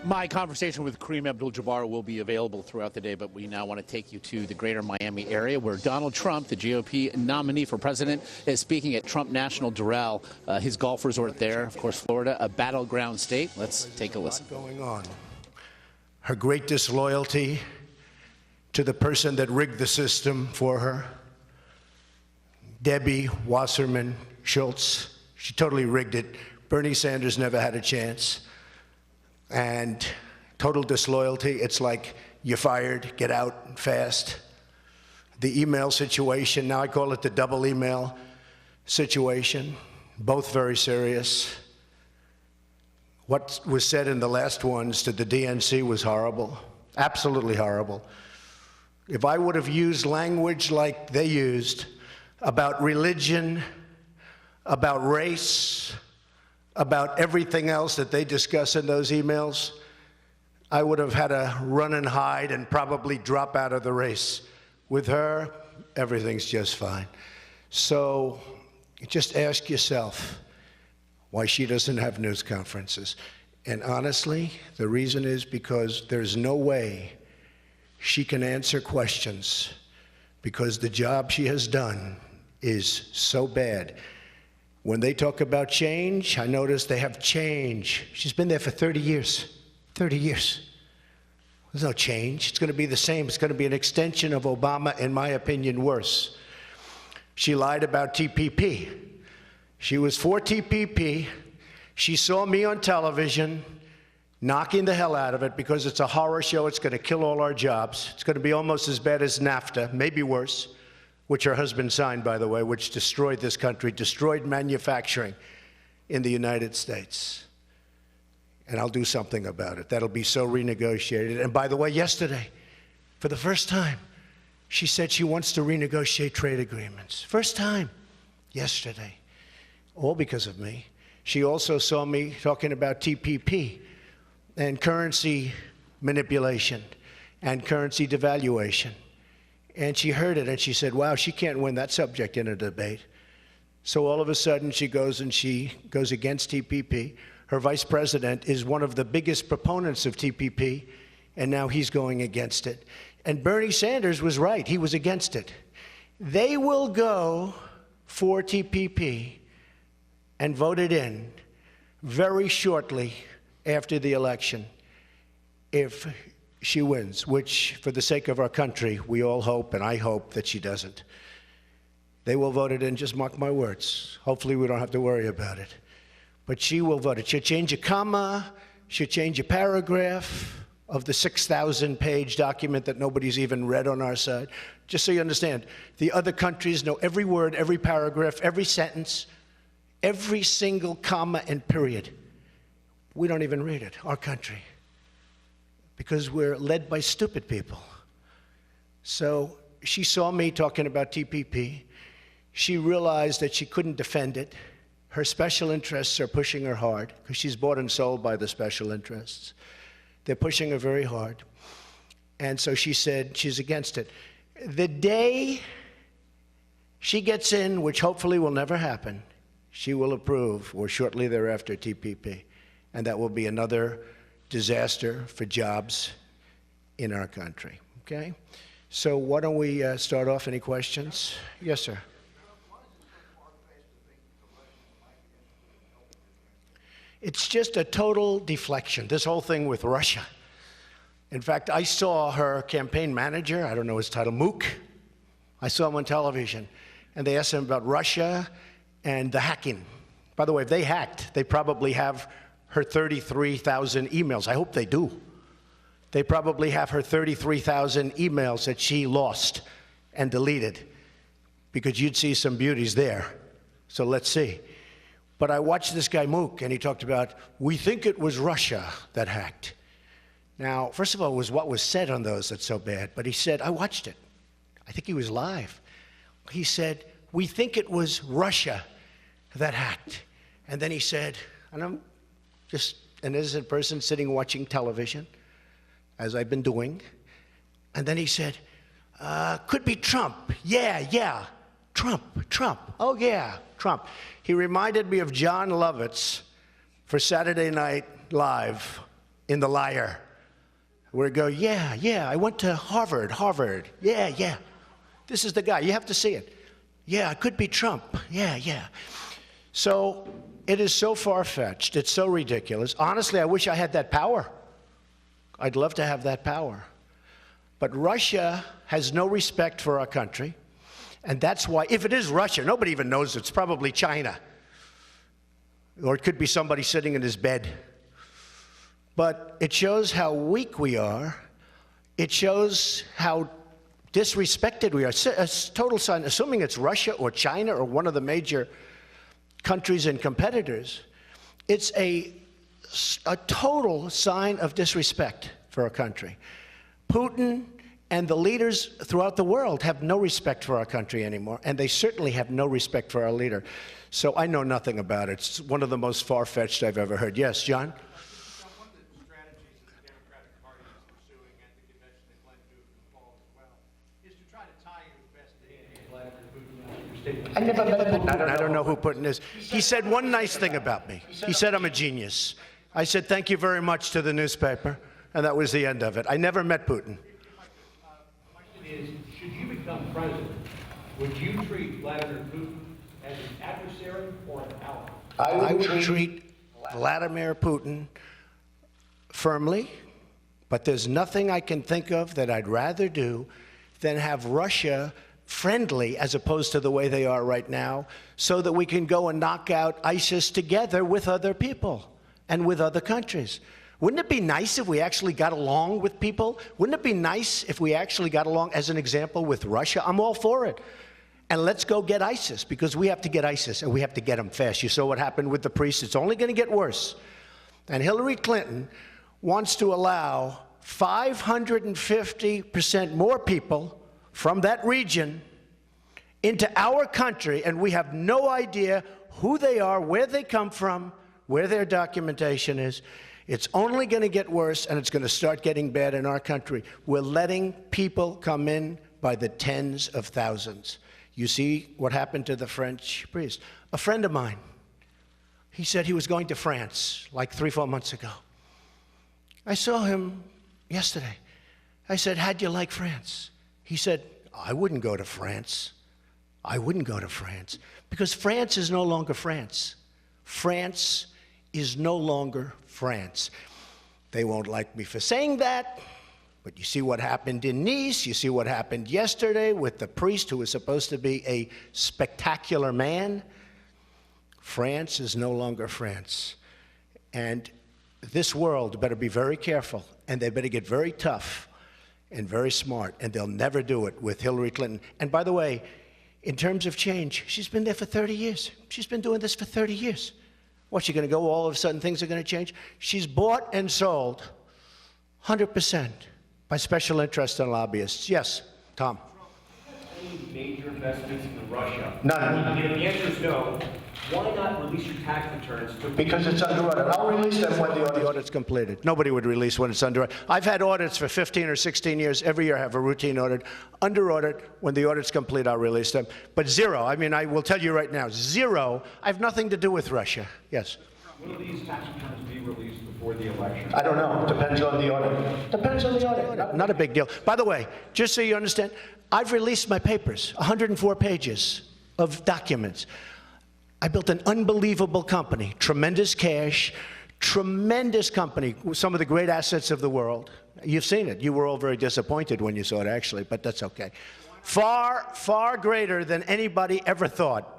My conversation with Kareem Abdul-Jabbar will be available throughout the day, but we now want to take you to the greater Miami area where Donald Trump, the GOP nominee for president, is speaking at Trump National Doral, his golf resort there, of course, Florida, a battleground state. Let's take a listen. Going on. Her great disloyalty to the person that rigged the system for her, Debbie Wasserman Schultz. She totally rigged it. Bernie Sanders never had a chance. And total disloyalty. It's like you're fired, get out fast. The email situation, now I call it the double email situation, both very serious. What was said in the last ones to the DNC was horrible, absolutely horrible. If I would have used language like they used about religion, about race, about everything else that they discuss in those emails, I would have had to run and hide and probably drop out of the race. With her, everything's just fine. So just ask yourself why she doesn't have news conferences. And honestly, the reason is because there's no way she can answer questions because the job she has done is so bad. When they talk about change, I notice they have change. She's been there for 30 years. 30 years. There's no change. It's going to be the same. It's going to be an extension of Obama, in my opinion, worse. She lied about TPP. She was for TPP. She saw me on television knocking the hell out of it because it's a horror show. It's going to kill all our jobs. It's going to be almost as bad as NAFTA, maybe worse, which her husband signed, by the way, which destroyed this country, destroyed manufacturing in the United States. And I'll do something about it. That'll be so renegotiated. And by the way, yesterday, for the first time, she said she wants to renegotiate trade agreements. First time, yesterday, all because of me. She also saw me talking about TPP and currency manipulation and currency devaluation. And she heard it, and she said, wow, she can't win that subject in a debate. So all of a sudden, she goes against TPP. Her vice president is one of the biggest proponents of TPP, and now he's going against it. And Bernie Sanders was right. He was against it. They will go for TPP and vote it in very shortly after the election if she wins, which, for the sake of our country, we all hope, and I hope that she doesn't. They will vote it in, just mark my words. Hopefully we don't have to worry about it. But she will vote it. She'll change a comma, she'll change a paragraph of the 6,000-page document that nobody's even read on our side. Just so you understand, the other countries know every word, every paragraph, every sentence, every single comma and period. We don't even read it, our country, because we're led by stupid people. So she saw me talking about TPP. She realized that she couldn't defend it. Her special interests are pushing her hard because she's bought and sold by the special interests. They're pushing her very hard. And so she said she's against it. The day she gets in, which hopefully will never happen, she will approve, or shortly thereafter, TPP. And that will be another disaster for jobs in our country, okay? So why don't we start off? Any questions? Yes, sir. It's just a total deflection, this whole thing with Russia. In fact, I saw her campaign manager, I don't know his title, Mook. I saw him on television, and they asked him about Russia and the hacking. By the way, if they hacked, they probably have her 33,000 emails. I hope they do. They probably have her 33,000 emails that she lost and deleted, because you'd see some beauties there. So let's see. But I watched this guy Mook, and he talked about, we think it was Russia that hacked. Now, first of all, it was what was said on those that's so bad. But he said, I watched it. I think he was live. He said, we think it was Russia that hacked. And then he said, and I'm just an innocent person sitting watching television, as I've been doing. And then he said, could be Trump. Yeah, Trump. Oh, yeah, Trump. He reminded me of John Lovitz for Saturday Night Live in The Liar, where it go, yeah, I went to Harvard, yeah. This is the guy. You have to see it. Yeah, it could be Trump. Yeah. So it is so far-fetched. It's so ridiculous. Honestly, I wish I had that power. I'd love to have that power. But Russia has no respect for our country. And that's why, if it is Russia, nobody even knows it's probably China. Or it could be somebody sitting in his bed. But it shows how weak we are. It shows how disrespected we are. A total sign, assuming it's Russia or China or one of the major countries and competitors, it's a total sign of disrespect for our country. Putin and the leaders throughout the world have no respect for our country anymore, and they certainly have no respect for our leader. So I know nothing about it. It's one of the most far-fetched I've ever heard. Yes, John? One of the strategies that the Democratic Party is pursuing at the convention they plan to do in the fall as well is to try to tie in the best Putin. I never met Putin. I don't know who Putin is. He said one nice thing about me. He said I'm a genius. I said thank you very much to the newspaper, and that was the end of it. I never met Putin. The question is, should you become president, would you treat Vladimir Putin as an adversary or an ally? I would treat Vladimir Putin firmly, but there's nothing I can think of that I'd rather do than have Russia friendly as opposed to the way they are right now, so that we can go and knock out ISIS together with other people and with other countries. Wouldn't it be nice if we actually got along with people? Wouldn't it be nice if we actually got along, as an example, with Russia? I'm all for it. And let's go get ISIS, because we have to get ISIS, and we have to get them fast. You saw what happened with the priests. It's only going to get worse. And Hillary Clinton wants to allow 550% more people from that region into our country, and we have no idea who they are, where they come from, where their documentation is. It's only going to get worse, and it's going to start getting bad in our country. We're letting people come in by the tens of thousands. You see what happened to the French priest. A friend of mine, he said he was going to France like 3-4 months ago. I saw him yesterday. I said, how'd you like France? He said, I wouldn't go to France. I wouldn't go to France, because France is no longer France. France is no longer France. They won't like me for saying that, but you see what happened in Nice. You see what happened yesterday with the priest who was supposed to be a spectacular man. France is no longer France. And this world better be very careful, and they better get very tough and very smart, and they'll never do it with Hillary Clinton. And by the way, in terms of change, she's been there for 30 years. She's been doing this for 30 years. What's she going to go, all of a sudden things are going to change? She's bought and sold 100% by special interests and lobbyists. Yes, Tom. Any major investments in Russia? None. If the answer is no, why not release your tax returns? Because it's under audit. I'll release them when the audit's completed. Nobody would release when it's under audit. I've had audits for 15 or 16 years. Every year I have a routine audit. Under audit, when the audit's complete, I'll release them. But zero, I mean, I will tell you right now, zero, I have nothing to do with Russia. Yes? Will these tax returns be released before the election? I don't know. Depends on the audit. Depends on the audit. Not a big deal. By the way, just so you understand, I've released my papers, 104 pages of documents. I built an unbelievable company, tremendous cash, tremendous company, some of the great assets of the world. You've seen it. You were all very disappointed when you saw it, actually, but that's okay. Far, far greater than anybody ever thought.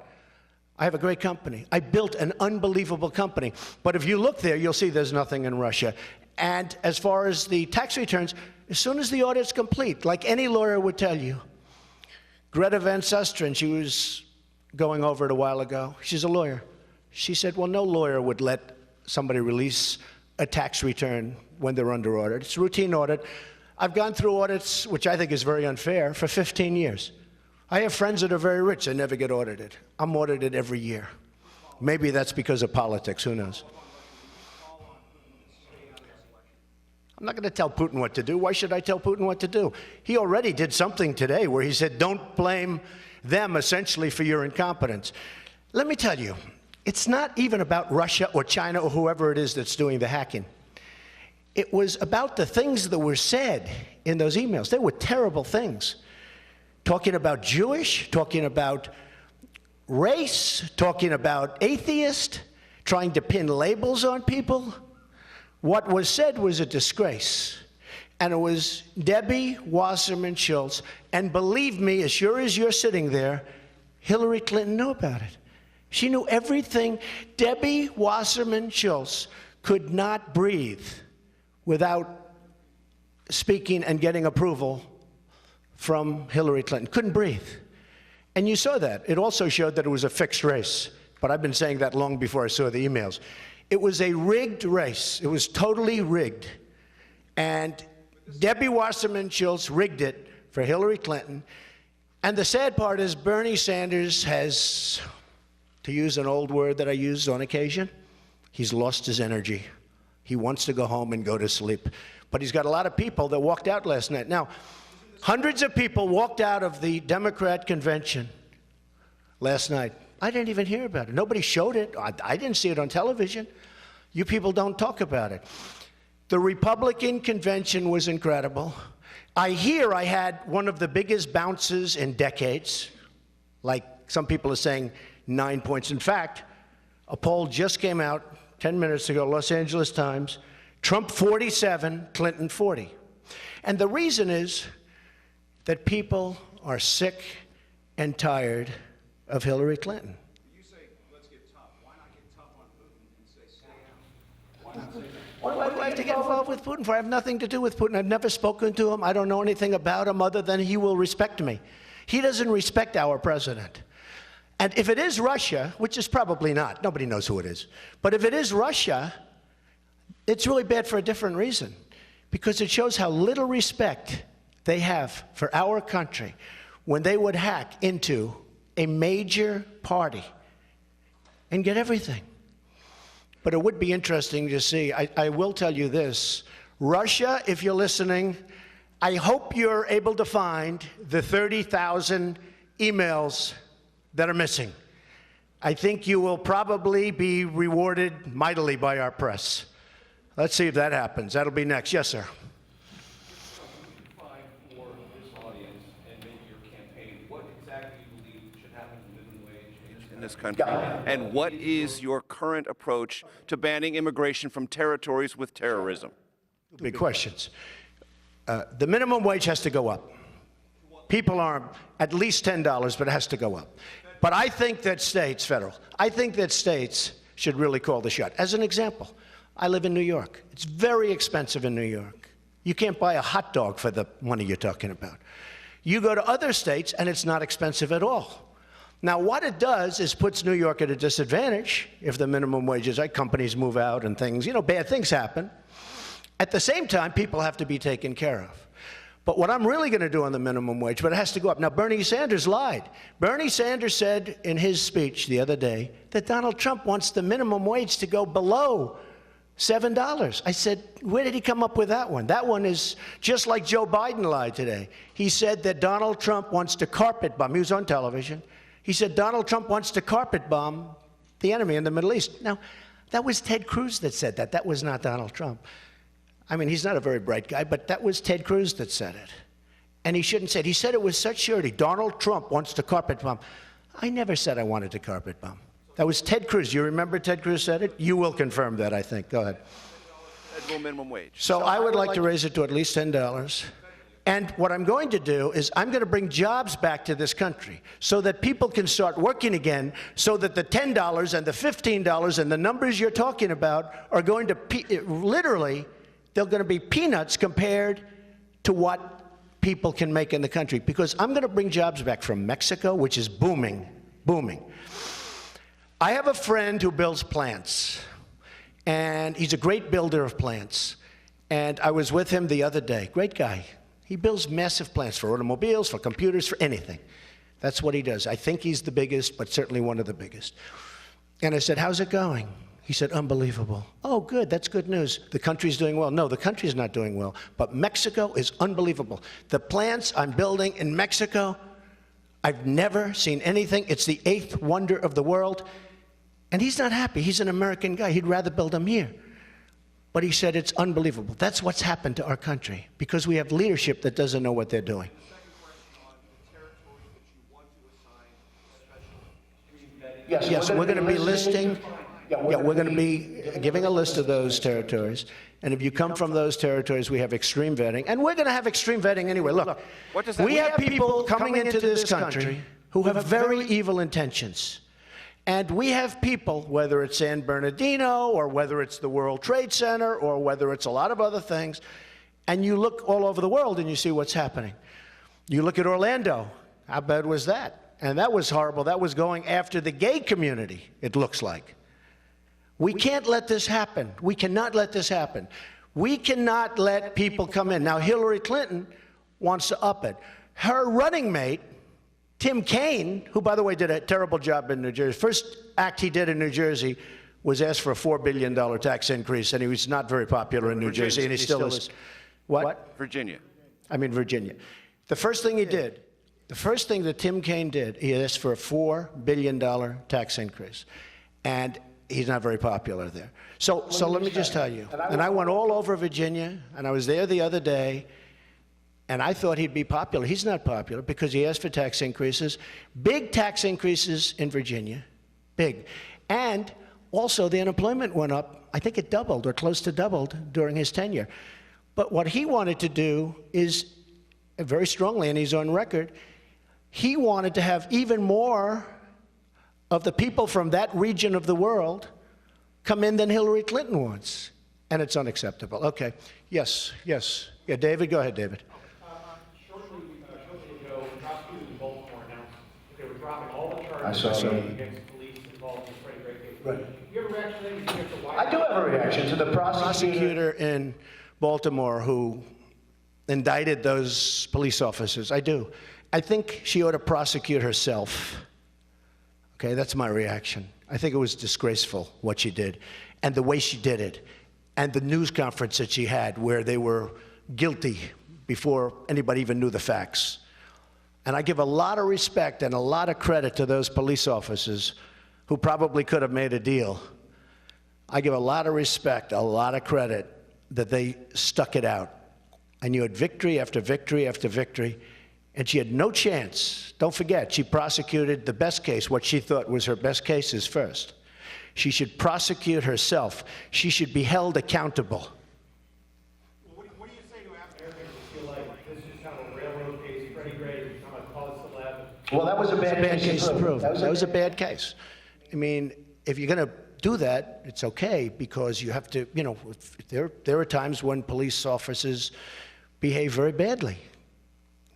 I have a great company. I built an unbelievable company. But if you look there, you'll see there's nothing in Russia. And as far as the tax returns, as soon as the audit's complete, like any lawyer would tell you, Greta Van Susteren, she was going over it a while ago. She's a lawyer. She said, well, no lawyer would let somebody release a tax return when they're under audit. It's a routine audit. I've gone through audits, which I think is very unfair, for 15 years. I have friends that are very rich and never get audited. I'm audited every year. Maybe that's because of politics. Who knows? I'm not going to tell Putin what to do. Why should I tell Putin what to do? He already did something today where he said, don't blame them essentially for your incompetence. Let me tell you, it's not even about Russia or China or whoever it is that's doing the hacking. it was about the things that were said in those emails. They were terrible things. Talking about Jewish, talking about race, talking about atheist, trying to pin labels on people. What was said was a disgrace. And it was Debbie Wasserman Schultz. And believe me, as sure as you're sitting there, Hillary Clinton knew about it. She knew everything. Debbie Wasserman Schultz could not breathe without speaking and getting approval from Hillary Clinton. Couldn't breathe. And you saw that. It also showed that it was a fixed race. But I've been saying that long before I saw the emails. It was a rigged race. It was totally rigged. And Debbie Wasserman Schultz rigged it for Hillary Clinton. And the sad part is Bernie Sanders has, to use an old word that I use on occasion, he's lost his energy. He wants to go home and go to sleep. But he's got a lot of people that walked out last night. Now, hundreds of people walked out of the Democrat convention last night. I didn't even hear about it. Nobody showed it. I didn't see it on television. You people don't talk about it. The Republican convention was incredible. I hear I had one of the biggest bounces in decades. Like some people are saying 9 points. In fact, a poll just came out 10 minutes ago, Los Angeles Times. Trump 47, Clinton 40. And the reason is that people are sick and tired of Hillary Clinton. You say, let's get tough. Why not get tough on Putin and say, stay out? Why not say that? What do I have to get involved with Putin for? I have nothing to do with Putin. I've never spoken to him. I don't know anything about him other than he will respect me. He doesn't respect our president. And if it is Russia, which is probably not, nobody knows who it is, but if it is Russia, it's really bad for a different reason, because it shows how little respect they have for our country when they would hack into a major party and get everything. But it would be interesting to see. I will tell you this. Russia, if you're listening, I hope you're able to find the 30,000 emails that are missing. I think you will probably be rewarded mightily by our press. Let's see if that happens. That'll be next. Yes, sir. For this audience and maybe your campaign, what exactly do you believe should happen to minimum wage in this country? And what is your current approach to banning immigration from territories with terrorism? Big questions. The minimum wage has to go up. People are at least $10, but it has to go up. But I think that states, federal, I think that states should really call the shot. As an example, I live in New York. It's very expensive in New York. You can't buy a hot dog for the money you're talking about. You go to other states, and it's not expensive at all. Now, what it does is puts New York at a disadvantage if the minimum wages, like companies move out and things, bad things happen. At the same time, people have to be taken care of. But what I'm really going to do on the minimum wage, but it has to go up. Now, Bernie Sanders lied. Bernie Sanders said in his speech the other day that Donald Trump wants the minimum wage to go below $7. I said, where did he come up with that one? That one is just like Joe Biden lied today. He said that Donald Trump wants to carpet bomb. He was on television. He said Donald Trump wants to carpet bomb the enemy in the Middle East. Now, that was Ted Cruz that said that. That was not Donald Trump. I mean, he's not a very bright guy, but that was Ted Cruz that said it. And he shouldn't say it. He said it with such surety. Donald Trump wants to carpet bomb. I never said I wanted to carpet bomb. That was Ted Cruz. You remember Ted Cruz said it? You will confirm that, I think. Go ahead. Federal minimum wage. So I would like to raise it to at least $10. And what I'm going to do is I'm going to bring jobs back to this country so that people can start working again, so that the $10 and the $15 and the numbers you're talking about are going to literally, they're going to be peanuts compared to what people can make in the country. Because I'm going to bring jobs back from Mexico, which is booming, booming. I have a friend who builds plants, and he's a great builder of plants. And I was with him the other day. Great guy. He builds massive plants for automobiles, for computers, for anything. That's what he does. I think he's the biggest, but certainly one of the biggest. And I said, how's it going? He said, unbelievable. Oh, good. That's good news. The country's doing well. No, the country's not doing well. But Mexico is unbelievable. The plants I'm building in Mexico, I've never seen anything. It's the 8th wonder of the world. And he's not happy. He's an American guy. He'd rather build them here. But he said it's unbelievable. That's what's happened to our country, because we have leadership that doesn't know what they're doing. Yes, we're going to be listing. Yeah, we're going to be giving a list of those territories. And if you come from those territories, we have extreme vetting. And we're going to have extreme vetting anyway. Look, we have people coming into this country who have very evil intentions. And we have people, whether it's San Bernardino or whether it's the World Trade Center or whether it's a lot of other things, and you look all over the world and you see what's happening. You look at Orlando. How bad was that? And that was horrible. That was going after the gay community, it looks like. We can't let this happen. We cannot let this happen. We cannot let people come in. Now, Hillary Clinton wants to up it. Her running mate, Tim Kaine, who, by the way, did a terrible job in New Jersey. First act he did in New Jersey was ask for a $4 billion tax increase, and he was not very popular in New Jersey, and he still is. What? Virginia. I mean, Virginia. The first thing he did, the first thing that Tim Kaine did, he asked for a $4 billion tax increase. And he's not very popular there. So let me just tell you, and I went all over Virginia, and I was there the other day, and I thought he'd be popular. He's not popular because he asked for tax increases, big tax increases in Virginia, big. And also the unemployment went up. I think it doubled or close to doubled during his tenure. But what he wanted to do is, very strongly, and he's on record, he wanted to have even more of the people from that region of the world come in than Hillary Clinton wants. And it's unacceptable. Okay. Yes. Yeah, David, go ahead, David. Shortly ago, prosecutors in Baltimore announced that they were dropping all the charges against police involved in spreading great hate. Right. Do you have a reaction to that? I do have a reaction to the prosecutor in Baltimore who indicted those police officers. I do. I think she ought to prosecute herself. Okay, that's my reaction. I think it was disgraceful what she did, and the way she did it, and the news conference that she had where they were guilty before anybody even knew the facts. And I give a lot of respect and a lot of credit to those police officers who probably could have made a deal. I give a lot of respect, a lot of credit that they stuck it out. And you had victory after victory after victory. And she had no chance. Don't forget, she prosecuted the best case, what she thought was her best cases first. She should prosecute herself. She should be held accountable. What do you say to Americans who feel like this is kind of a railroad case, Freddie Gray, kind of cause celeb? Well, that was a bad case to prove. That was a bad case. I mean, if you're going to do that, it's okay, because you have to, you know, there are times when police officers behave very badly.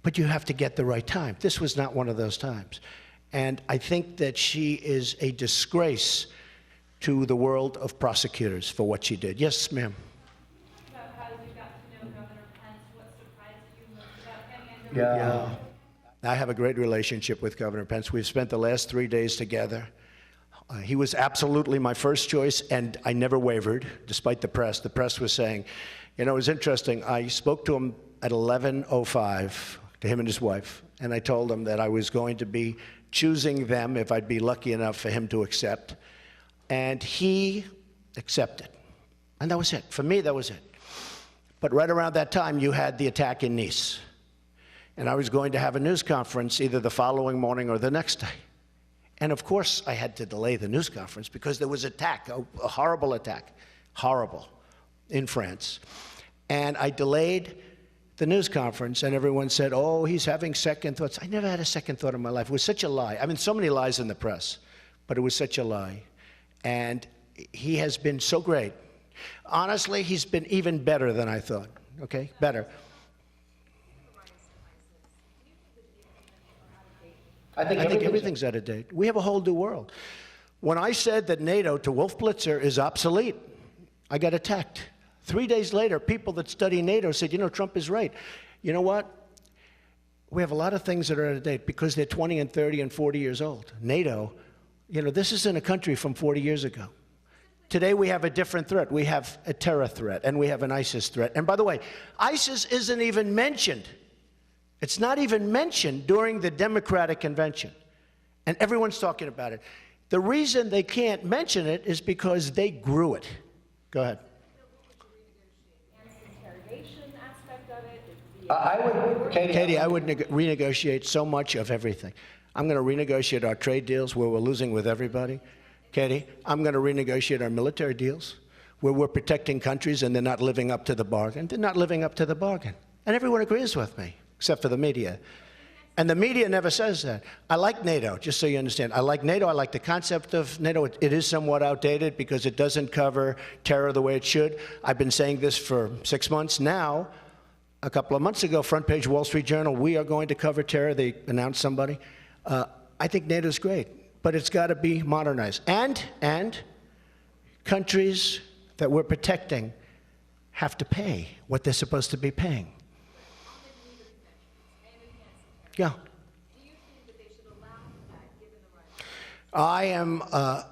But you have to get the right time. This was not one of those times. And I think that she is a disgrace to the world of prosecutors for what she did. Yes, ma'am. How you got to know Governor Pence? What surprised you most about him? Yeah. I have a great relationship with Governor Pence. We've spent the last 3 days together. He was absolutely my first choice, and I never wavered, despite the press. The press was saying, you know, it was interesting. I spoke to him at 11:05. To him and his wife, and I told him that I was going to be choosing them if I'd be lucky enough for him to accept, and he accepted. And that was it. For me, that was it. But right around that time, you had the attack in Nice, and I was going to have a news conference either the following morning or the next day. And of course, I had to delay the news conference because there was an attack, a horrible attack, horrible, in France. And I delayed the news conference, and everyone said, oh, he's having second thoughts. I never had a second thought in my life. It was such a lie. I mean, so many lies in the press, but it was such a lie. And he has been so great. Honestly, he's been even better than I thought, okay? Better. I think everything's out of date. We have a whole new world. When I said that NATO to Wolf Blitzer is obsolete, I got attacked. 3 days later, people that study NATO said, you know, Trump is right. You know what? We have a lot of things that are out of date because they're 20 and 30 and 40 years old. NATO, you know, this isn't a country from 40 years ago. Today we have a different threat. We have a terror threat, and we have an ISIS threat. And by the way, ISIS isn't even mentioned. It's not even mentioned during the Democratic convention. And everyone's talking about it. The reason they can't mention it is because they grew it. Go ahead. Katie, I would renegotiate so much of everything. I'm going to renegotiate our trade deals where we're losing with everybody. Katie, I'm going to renegotiate our military deals where we're protecting countries and they're not living up to the bargain. They're not living up to the bargain. And everyone agrees with me, except for the media. And the media never says that. I like NATO, just so you understand. I like NATO. I like the concept of NATO. It is somewhat outdated because it doesn't cover terror the way it should. I've been saying this for 6 months now. A couple of months ago, front page Wall Street Journal, we are going to cover terror. They announced somebody. I think NATO's great, but it's got to be modernized. And countries that we're protecting have to pay what they're supposed to be paying. Yeah. Do you think that they should allow that, given the right? I am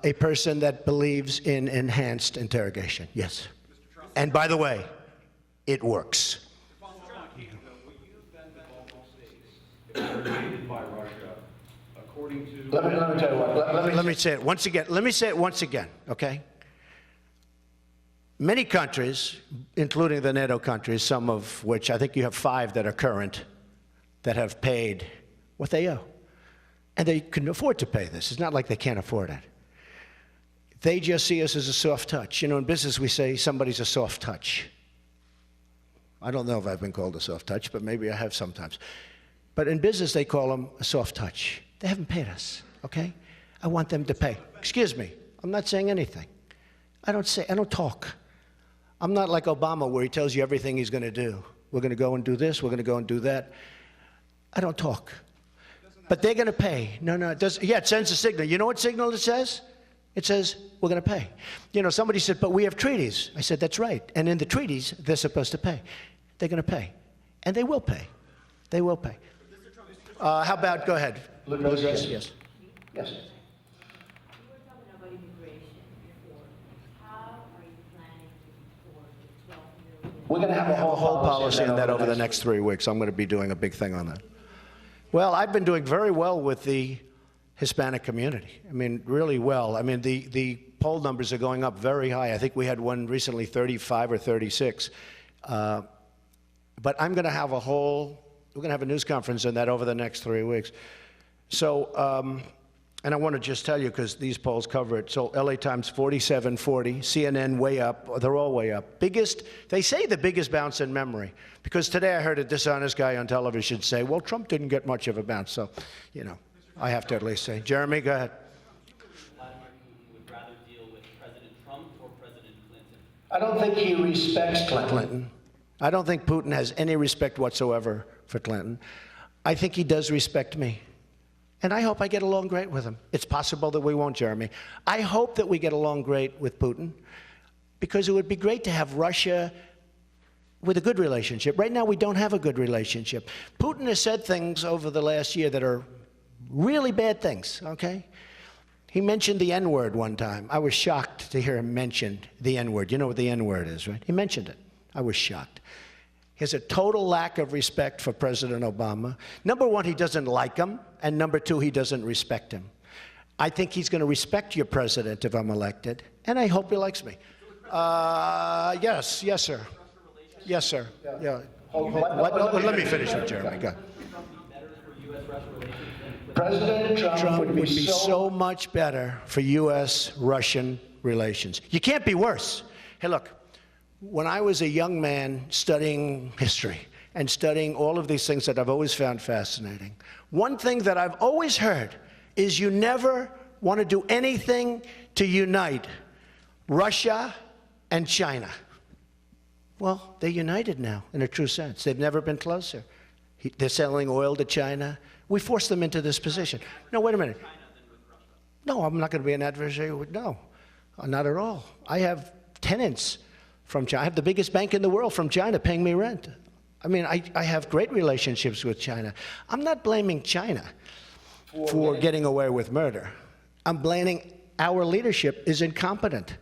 a person that believes in enhanced interrogation, yes. And by the way, it works. Invaded by Russia, according to... Let me tell you what. Let me say it once again. Let me say it once again, okay? Many countries, including the NATO countries, some of which I think you have 5 that are current, that have paid what they owe. And they can afford to pay this. It's not like they can't afford it. They just see us as a soft touch. You know, in business we say somebody's a soft touch. I don't know if I've been called a soft touch, but maybe I have sometimes. But in business they call them a soft touch. They haven't paid us, okay? I want them to pay. Excuse me, I'm not saying anything. I don't talk. I'm not like Obama where he tells you everything he's going to do. We're going to go and do this, we're going to go and do that. I don't talk. But they're going to pay. No, it doesn't. Yeah, it sends a signal. You know what signal it says? It says, we're going to pay. You know, somebody said, but we have treaties. I said, that's right. And in the treaties, they're supposed to pay. They're going to pay. And they will pay. They will pay. How about, go ahead. Yes. Yes. You were talking about immigration before. How are you planning to deport the 12 million? We're going to have a whole policy on that over the next 3 weeks. I'm going to be doing a big thing on that. Well, I've been doing very well with the Hispanic community. I mean, really well. I mean, the poll numbers are going up very high. I think we had one recently, 35 or 36. But I'm going to have we're going to have a news conference on that over the next 3 weeks. So, and I want to just tell you, because these polls cover it. So LA Times 47-40, CNN way up, they're all way up. They say the biggest bounce in memory. Because today I heard a dishonest guy on television say, well, Trump didn't get much of a bounce. So, you know, I have to at least say. Jeremy, go ahead. Vladimir Putin would rather deal with President Trump or President Clinton? I don't think he respects Clinton. I don't think Putin has any respect whatsoever for Clinton. I think he does respect me. And I hope I get along great with him. It's possible that we won't, Jeremy. I hope that we get along great with Putin, because it would be great to have Russia with a good relationship. Right now, we don't have a good relationship. Putin has said things over the last year that are really bad things, okay? He mentioned the N-word one time. I was shocked to hear him mention the N-word. You know what the N-word is, right? He mentioned it. I was shocked. He has a total lack of respect for President Obama. Number one, he doesn't like him. And number two, he doesn't respect him. I think he's going to respect your president if I'm elected. And I hope he likes me. Yes, sir. Yes, sir. Yeah. Let me finish with Jeremy. Go. President Trump would be so much better for U.S.-Russian relations. You can't be worse. Hey, look. When I was a young man studying history and studying all of these things that I've always found fascinating, one thing that I've always heard is you never want to do anything to unite Russia and China. Well, they're united now in a true sense. They've never been closer. They're selling oil to China. We forced them into this position. No, wait a minute. No, I'm not going to be an adversary. No, not at all. I have tenants from China. I have the biggest bank in the world from China paying me rent. I mean, I have great relationships with China. I'm not blaming China for getting away with murder. I'm blaming our leadership is incompetent.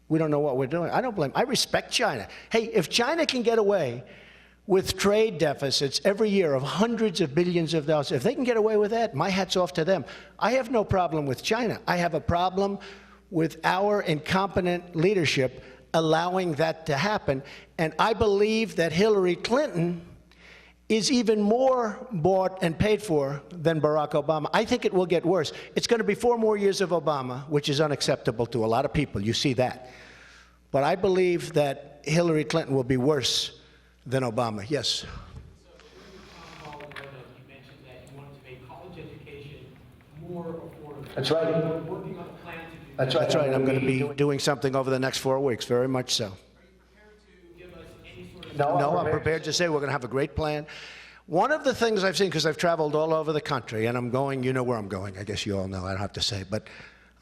We don't know what we're doing. I respect China. Hey, if China can get away with trade deficits every year of hundreds of billions of dollars, if they can get away with that, my hat's off to them. I have no problem with China. I have a problem with our incompetent leadership allowing that to happen. And I believe that Hillary Clinton is even more bought and paid for than Barack Obama. I think it will get worse. It's going to be 4 more years of Obama, which is unacceptable to a lot of people. You see that. But I believe that Hillary Clinton will be worse than Obama. Yes? You mentioned that you wanted to make college education more affordable. That's right. We're working on a plan to do that. That's right. I'm going to be doing something over the next 4 weeks, very much so. Give us any sort of No, I'm prepared to say we're going to have a great plan. One of the things I've seen, because I've traveled all over the country, and I'm going, you know where I'm going. I guess you all know, I don't have to say, but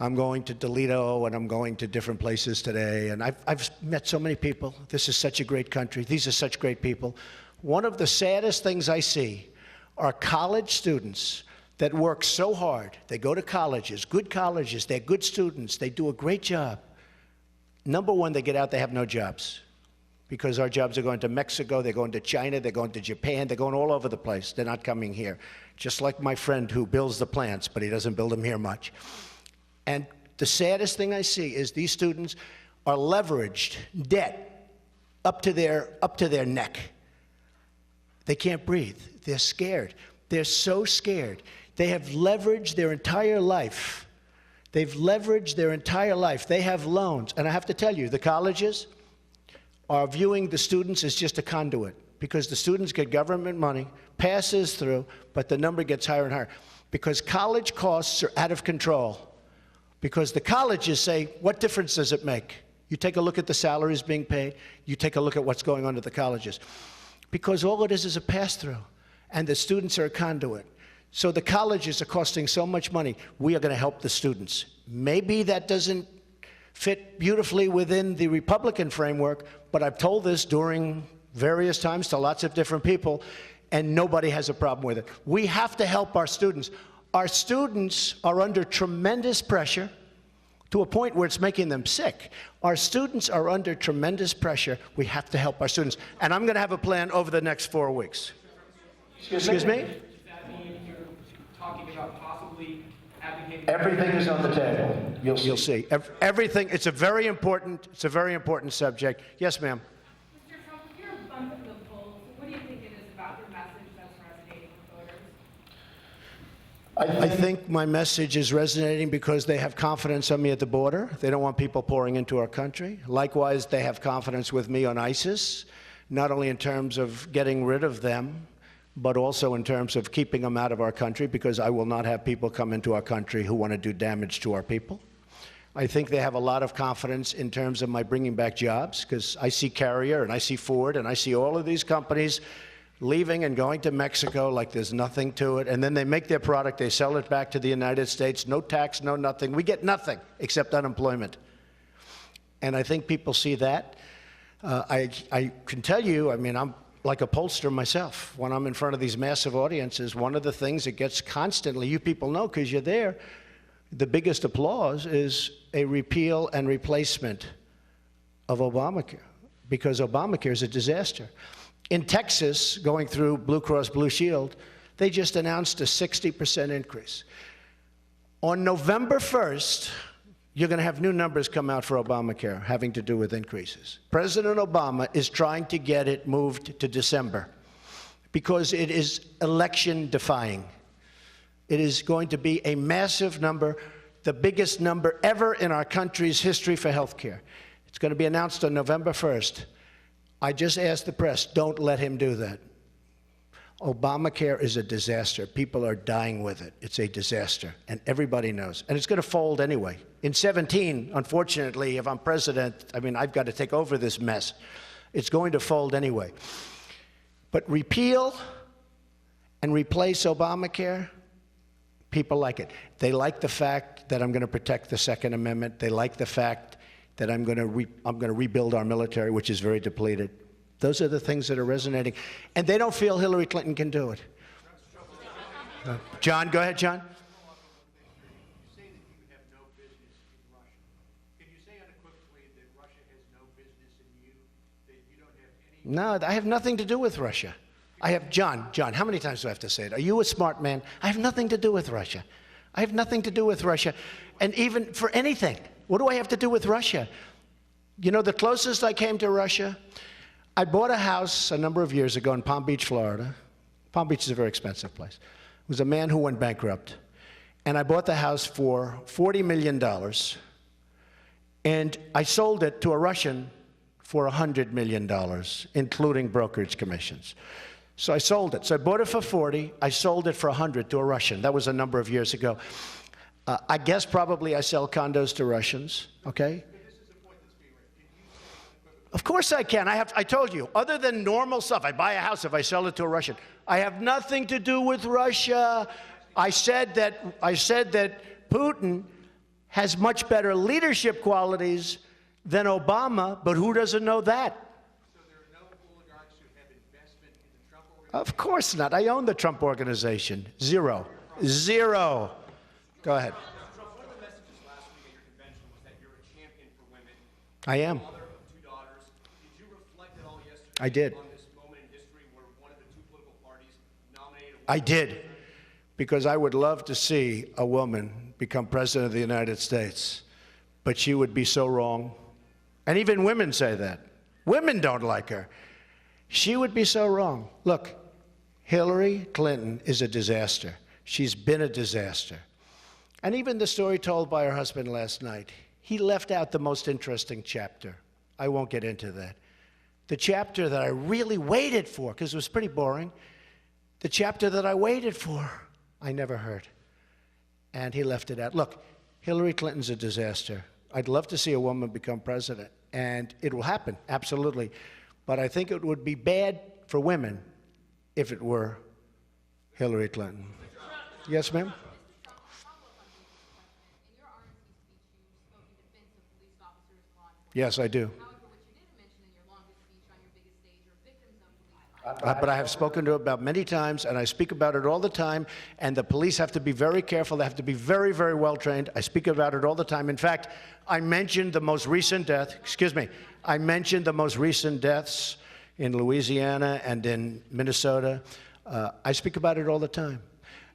I'm going to Toledo, and I'm going to different places today, and I've met so many people. This is such a great country. These are such great people. One of the saddest things I see are college students that work so hard. They go to colleges, they're good students, they do a great job. Number one, they get out, they have no jobs. Because our jobs are going to Mexico, they're going to China, they're going to Japan, they're going all over the place. They're not coming here. Just like my friend who builds the plants, but he doesn't build them here much. And the saddest thing I see is these students are leveraged, debt, up to their neck. They can't breathe. They're scared. They're so scared. They have leveraged their entire life. They've leveraged their entire life. They have loans. And I have to tell you, the colleges are viewing the students as just a conduit, because the students get government money, passes through, but the number gets higher and higher. Because college costs are out of control. Because the colleges say, what difference does it make? You take a look at the salaries being paid, you take a look at what's going on at the colleges. Because all it is a pass-through, and the students are a conduit. So the colleges are costing so much money, we are going to help the students. Maybe that doesn't fit beautifully within the Republican framework, but I've told this during various times to lots of different people, and nobody has a problem with it. We have to help our students. Our students are under tremendous pressure to a point where it's making them sick. Our students are under tremendous pressure. We have to help our students. And I'm going to have a plan over the next 4 weeks. Excuse me? Does that mean you're talking about possibly advocating? Everything is on the table. You'll see. Everything. It's a very important subject. Yes, ma'am. Mr. Trump, you're a bump in the polls. What do you think it is about your message that's resonating with voters? I think my message is resonating because they have confidence on me at the border. They don't want people pouring into our country. Likewise, they have confidence with me on ISIS, not only in terms of getting rid of them, but also in terms of keeping them out of our country, because I will not have people come into our country who want to do damage to our people. I think they have a lot of confidence in terms of my bringing back jobs, because I see Carrier and I see Ford and I see all of these companies leaving and going to Mexico like there's nothing to it. And then they make their product, they sell it back to the United States, no tax, no nothing. We get nothing except unemployment. And I think people see that. I can tell you, I mean, I'm like a pollster myself. When I'm in front of these massive audiences, one of the things that gets constantly, you people know because you're there, the biggest applause is a repeal and replacement of Obamacare, because Obamacare is a disaster. In Texas, going through Blue Cross Blue Shield, they just announced a 60% increase. On November 1st, you're going to have new numbers come out for Obamacare having to do with increases. President Obama is trying to get it moved to December because it is election defying. It is going to be a massive number, the biggest number ever in our country's history for health care. It's going to be announced on November 1st. I just asked the press, don't let him do that. Obamacare is a disaster. People are dying with it. It's a disaster, and everybody knows. And it's going to fold anyway. In 17, unfortunately, if I'm president, I mean, I've got to take over this mess. It's going to fold anyway. But repeal and replace Obamacare, people like it. They like the fact that I'm going to protect the Second Amendment. They like the fact that I'm going to rebuild our military, which is very depleted. Those are the things that are resonating. And they don't feel Hillary Clinton can do it. John, go ahead, John. You say that you have no business in Russia. Can you say unequivocally that Russia has no business in you, that you don't have any? No, I have nothing to do with Russia. I have, John, how many times do I have to say it? Are you a smart man? I have nothing to do with Russia. I have nothing to do with Russia. And even for anything, what do I have to do with Russia? You know, the closest I came to Russia, I bought a house a number of years ago in Palm Beach, Florida, Palm Beach is a very expensive place. It was a man who went bankrupt. And I bought the house for $40 million. And I sold it to a Russian for $100 million, including brokerage commissions. So I sold it. So I bought it for 40. I sold it for 100 to a Russian. That was a number of years ago. I guess probably I sell condos to Russians, okay? Of course I can. I told you, other than normal stuff, I buy a house if I sell it to a Russian. I have nothing to do with Russia. I said that Putin has much better leadership qualities than Obama, but who doesn't know that? So there are no oligarchs who have investment in the Trump organization? Of course not. I own the Trump organization. Zero. Zero. Go ahead. Trump, one of the messages last week at your convention was that you're a champion for women. I am. Mother of 2 daughters. Did you reflect at all yesterday I did. on this moment in history where one of the 2 political parties nominated a woman? I did. Because I would love to see a woman become president of the United States. But she would be so wrong. And even women say that. Women don't like her. She would be so wrong. Look, Hillary Clinton is a disaster. She's been a disaster. And even the story told by her husband last night, he left out the most interesting chapter. I won't get into that. The chapter that I really waited for, because it was pretty boring, the chapter that I waited for, I never heard. And he left it out. Look, Hillary Clinton's a disaster. I'd love to see a woman become president, and it will happen, absolutely. But I think it would be bad for women if it were Hillary Clinton. Yes, ma'am? Yes, I do. But I have spoken to it about many times, and I speak about it all the time, and the police have to be very careful. They have to be very, very well trained. I speak about it all the time. In fact, I mentioned the most recent death, I mentioned the most recent deaths in Louisiana and in Minnesota. I speak about it all the time.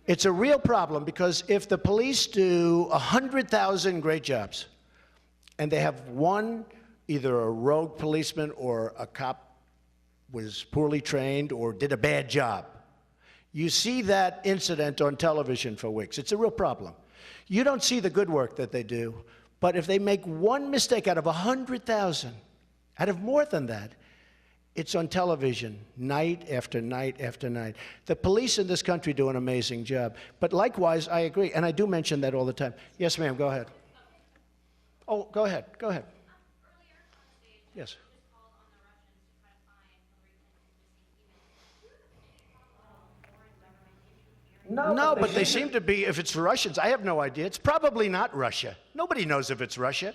It's a real problem because if the police do 100,000 great jobs, and they have one, either a rogue policeman or a cop was poorly trained or did a bad job. You see that incident on television for weeks. It's a real problem. You don't see the good work that they do, but if they make one mistake out of 100,000, out of more than that, it's on television night after night after night. The police in this country do an amazing job. But likewise, I agree, and I do mention that all the time. Yes, ma'am, go ahead. Oh, go ahead, go ahead. Yes. No, but they seem to be, if it's Russians, I have no idea. It's probably not Russia. Nobody knows if it's Russia.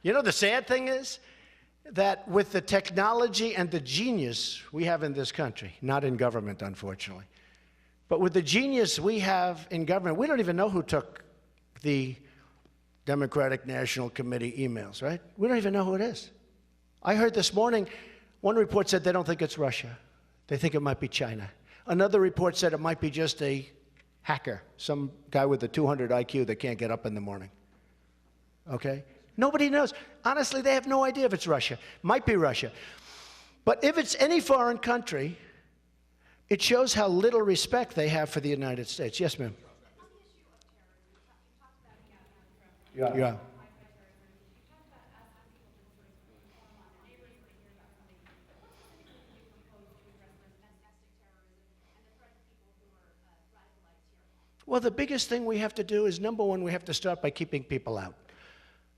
You know, the sad thing is that with the technology and the genius we have in this country, not in government, unfortunately, but with the genius we have in government, we don't even know who took the Democratic National Committee emails, right? We don't even know who it is. I heard this morning, one report said they don't think it's Russia. They think it might be China. Another report said it might be just a hacker, some guy with a 200 IQ that can't get up in the morning. Okay? Nobody knows. Honestly, they have no idea if it's Russia. Might be Russia. But if it's any foreign country, it shows how little respect they have for the United States. Yes, ma'am. Yeah. Well, the biggest thing we have to do is, number one, we have to start by keeping people out.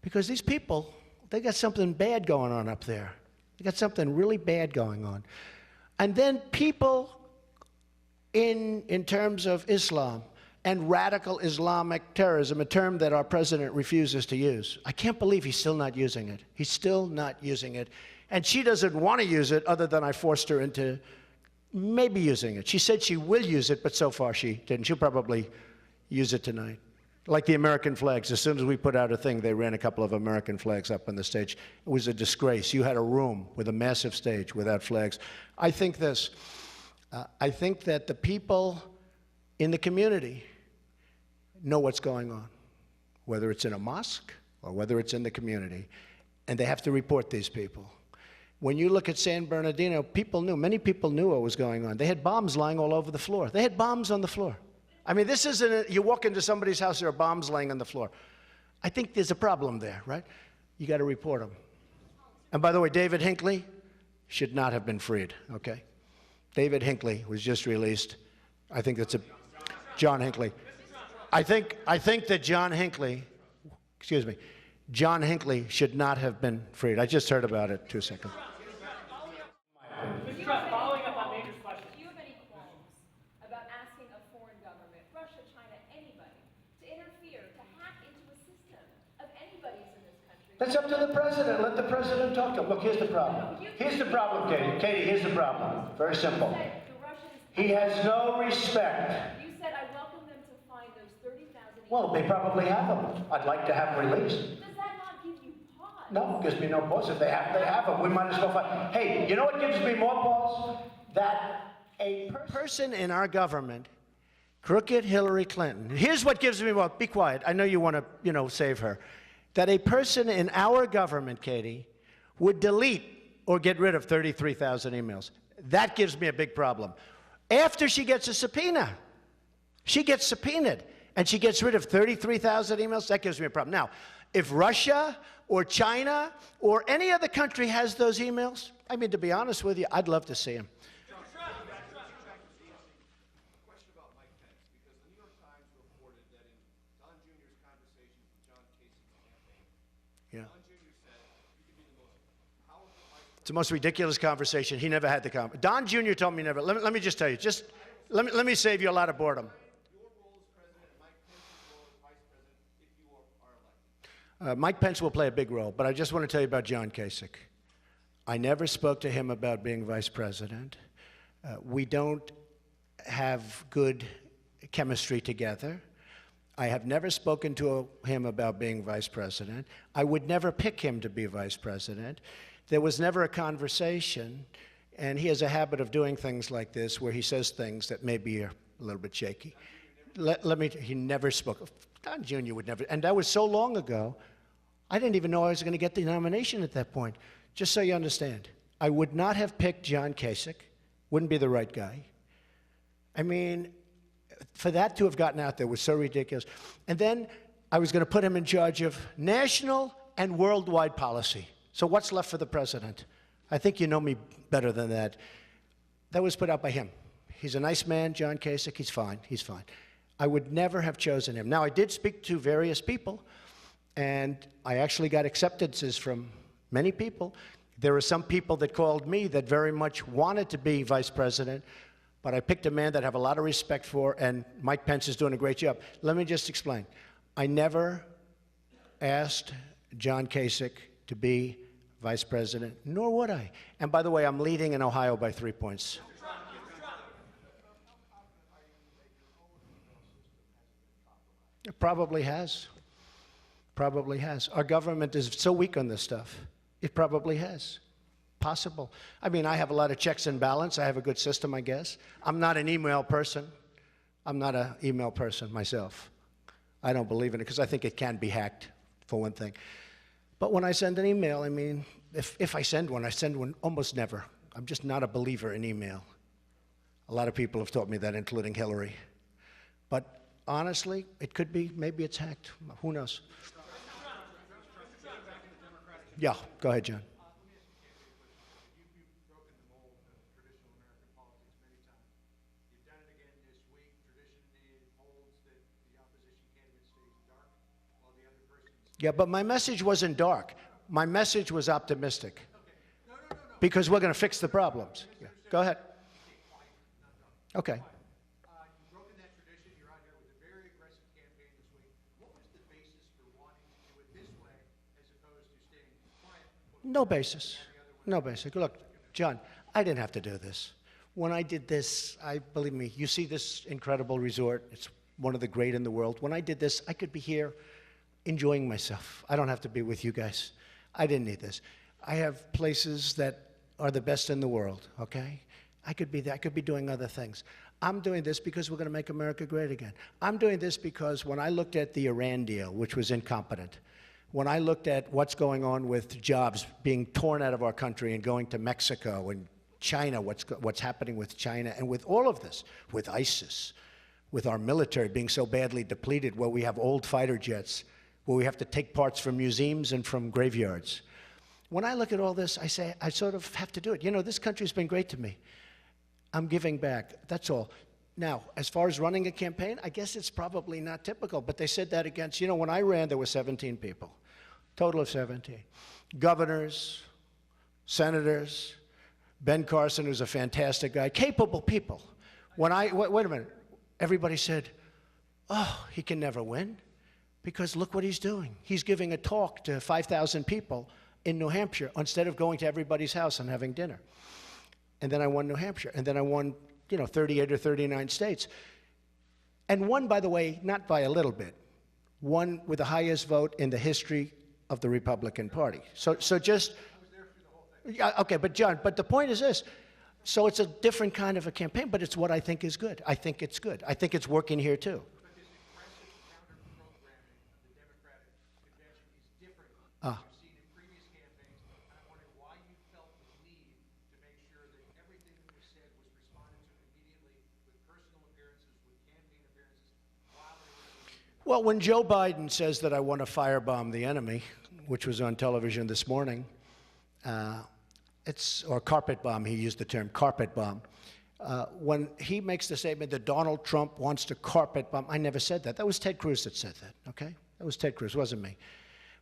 Because these people, they got something bad going on up there. They got something really bad going on. And then people in terms of Islam and radical Islamic terrorism, a term that our president refuses to use. I can't believe he's still not using it. He's still not using it. And she doesn't want to use it other than I forced her into maybe using it. She said she will use it, but so far she didn't. She'll probably use it tonight. Like the American flags. As soon as we put out a thing, they ran a couple of American flags up on the stage. It was a disgrace. You had a room with a massive stage without flags. I think this. I think that the people in the community know what's going on, whether it's in a mosque or whether it's in the community, and they have to report these people. When you look at San Bernardino, many people knew what was going on. They had bombs lying all over the floor. They had bombs on the floor. I mean, this isn't, you walk into somebody's house, there are bombs laying on the floor. I think there's a problem there, right? You got to report them. And by the way, David Hinckley should not have been freed, okay? David Hinckley was just released. I think that's John Hinckley. I think that John Hinckley should not have been freed. I just heard about it 2 seconds. Mr. Trump, following up on Major's question. Do you have any qualms about asking a foreign government, Russia, China, anybody, to interfere, to hack into a system of anybody's in this country? That's up to the president. Let the president talk to him. Look, here's the problem. Here's the problem, Katie. Katie, here's the problem. Very simple. He has no respect. You said I welcome them to find those 30,000. Well, they probably have them. I'd like to have them released. Does that not give you pause? No, it gives me no pause. If they have them. We might as well find. Hey, you know what gives me more pause? That a person in our government, crooked Hillary Clinton. Here's what gives me more. Be quiet. I know you want to, save her. That a person in our government, Katie, would delete or get rid of 33,000 emails. That gives me a big problem. After she gets a subpoena, she gets subpoenaed, and she gets rid of 33,000 emails. That gives me a problem. Now, if Russia or China or any other country has those emails, I mean, to be honest with you, I'd love to see them. Question about Mike Pence, because the New York Times reported that in Don Jr.'s conversations with John Kasich's campaign, Don Jr. said you could be the most powerful vice. It's the most ridiculous conversation. He never had the conversation. Don Jr. told me never. Let me just tell you. Let me save you a lot of boredom. Your role as president and Mike Pence's role as vice president if you are elected. Mike Pence will play a big role, but I just want to tell you about John Kasich. I never spoke to him about being vice president. We don't have good chemistry together. I have never spoken to him about being vice president. I would never pick him to be vice president. There was never a conversation, and he has a habit of doing things like this where he says things that maybe are a little bit shaky. He never spoke. Don Jr. would never, and that was so long ago, I didn't even know I was going to get the nomination at that point. Just so you understand, I would not have picked John Kasich, wouldn't be the right guy. I mean, for that to have gotten out there was so ridiculous. And then I was going to put him in charge of national and worldwide policy. So what's left for the president? I think you know me better than that. That was put out by him. He's a nice man, John Kasich. He's fine. He's fine. I would never have chosen him. Now, I did speak to various people, and I actually got acceptances from many people. There were some people that called me that very much wanted to be vice president, but I picked a man that I have a lot of respect for, and Mike Pence is doing a great job. Let me just explain. I never asked John Kasich to be vice president, nor would I. And by the way, I'm leading in Ohio by 3 points. It probably has. Probably has. Our government is so weak on this stuff. It probably has. Possible. I mean, I have a lot of checks and balance. I have a good system, I guess. I'm not an email person. I'm not an email person myself. I don't believe in it because I think it can be hacked, for one thing. But when I send an email, I mean, if I send one almost never. I'm just not a believer in email. A lot of people have taught me that, including Hillary. But honestly, it could be, maybe it's hacked. Who knows? Yeah, go ahead, John. You've broken the mold of traditional American politics many times. You've done it again this week. Tradition holds that the opposition candidate stays dark while the other person. Yeah, but my message wasn't dark. My message was optimistic. No. Because we're going to fix the problems. Yeah. Go ahead. Okay. You've broken that tradition. You're out here with a very aggressive campaign this week. What was the basis for wanting to do it this way as opposed to staying quiet? No basis. No basis. Look, John, I didn't have to do this. When I did this, believe me, you see this incredible resort. It's one of the great in the world. When I did this, I could be here enjoying myself. I don't have to be with you guys. I didn't need this. I have places that are the best in the world, okay? I could be there. I could be doing other things. I'm doing this because we're going to make America great again. I'm doing this because when I looked at the Iran deal, which was incompetent, when I looked at what's going on with jobs being torn out of our country and going to Mexico and China, what's happening with China, and with all of this, with ISIS, with our military being so badly depleted, where we have old fighter jets, where we have to take parts from museums and from graveyards. When I look at all this, I say, I sort of have to do it. You know, this country's been great to me. I'm giving back, that's all. Now, as far as running a campaign, I guess it's probably not typical, but they said that against, you know, when I ran, there were 17 people, total of 17. Governors, senators, Ben Carson, who's a fantastic guy, capable people. When wait a minute, everybody said, oh, he can never win, because look what he's doing. He's giving a talk to 5,000 people in New Hampshire instead of going to everybody's house and having dinner. And then I won New Hampshire, and then I won, you know, 38 or 39 states. And won, by the way, not by a little bit, won with the highest vote in the history of the Republican Party. So just, yeah, okay, but John, but the point is this. So it's a different kind of a campaign, but it's what I think is good. I think it's good. I think it's working here too. But this aggressive counter-programming of the Democratic convention is different than you've seen in previous campaigns. And I'm wondering why you felt the need to make sure that everything that was said was responded to immediately with personal appearances, with campaign appearances, while they were... Well, when Joe Biden says that I want to firebomb the enemy, which was on television this morning, or carpet bomb, he used the term carpet bomb. When he makes the statement that Donald Trump wants to carpet bomb, I never said that. That was Ted Cruz that said that, okay? That was Ted Cruz, wasn't me.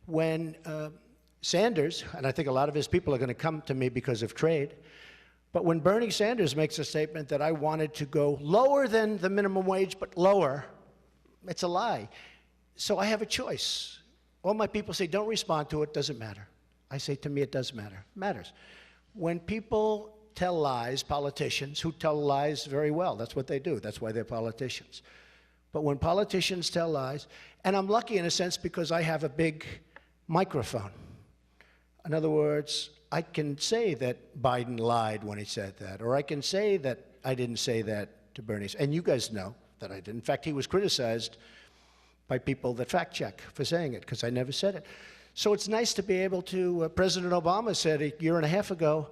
When Sanders, and I think a lot of his people are going to come to me because of trade, but when Bernie Sanders makes a statement that I wanted to go lower than the minimum wage, but lower, it's a lie. So I have a choice. All my people say, don't respond to it, doesn't matter. I say, to me, it does matter. It matters. When people tell lies, politicians who tell lies very well, that's what they do. That's why they're politicians. But when politicians tell lies, and I'm lucky in a sense because I have a big microphone. In other words, I can say that Biden lied when he said that, or I can say that I didn't say that to Bernie. And you guys know that I didn't. In fact, he was criticized by people that fact check for saying it, because I never said it. So it's nice to be able to, President Obama said a year and a half ago,